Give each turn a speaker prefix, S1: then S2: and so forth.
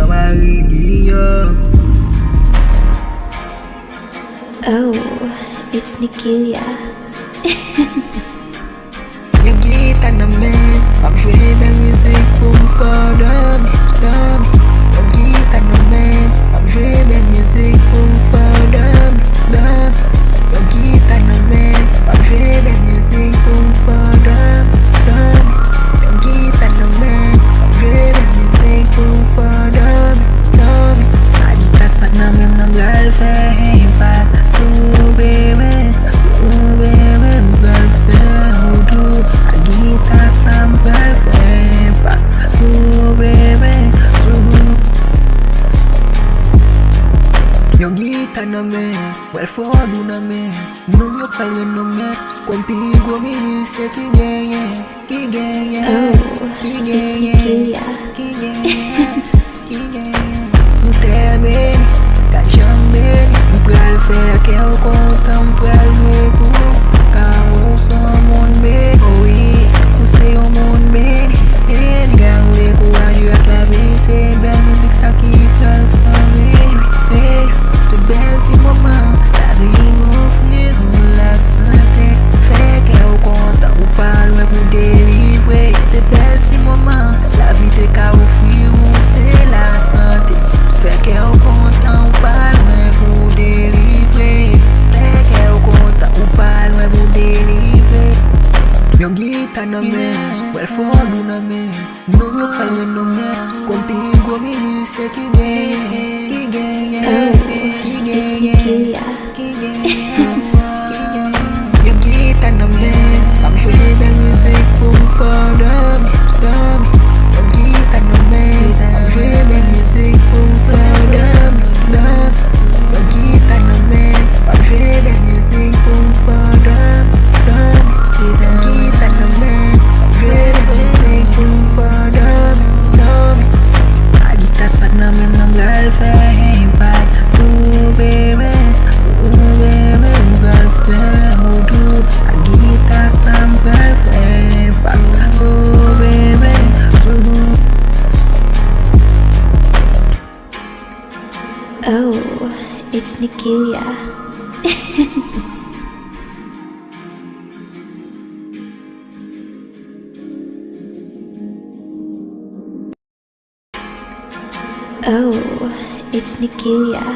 S1: mari Guillaume.
S2: Oh, it's Nikilia.
S1: Yung gita namin, mag-share ng music kung fadam, dam. Yung gita namin, mag-share ng music kung fadam, dam. Yung gita namin, mag-share ng music kung fadam, dam. Yung gita namin, mag-share ng music kung fadam, dam. Agita sa namin ng girlfriend, pat subeme, girlfriend. Agita sa girlfriend, pat subeme, yung gita namin, well fodo namin. Nung yung kalyan namin, contigo mi se kigenye, kigenye, kigenye, kigenye, kigenye. Sutebe, kajambe, mpral fe ke o konta mpral webu. Kawo sa mon be, oye, kuse o mon be. Gawe ko ayu at labi se bel music sa kipral family. Se bel ti mama, la ringo fligo la sante. Fe ke o konta o pal webu delivre. Se bel ti mama, la vite ka o fligo se la sante. Fe ke o konta o pal webu delivre. Fe ke o konta o pal webu delivre. Yung gita namin, well fodo namin. Nung yung kalyan namin, contigo mi se kigenye, kigenye, kigenye, kigenye. Yung gita namin, mag-share ng music kung fadam, dam. Yung gita namin, mag-share ng music kung fadam, dam. Yung gita namin, mag-share ng music kung fadam, dam. Yung gita namin, mag-share ng music kung fadam, dam. Agita sa namin ng girlfriend, pat subeme, girlfriend. Agita sa girlfriend, pat subeme,
S2: Oh, it's Nikilia. Oh, it's Nikilia.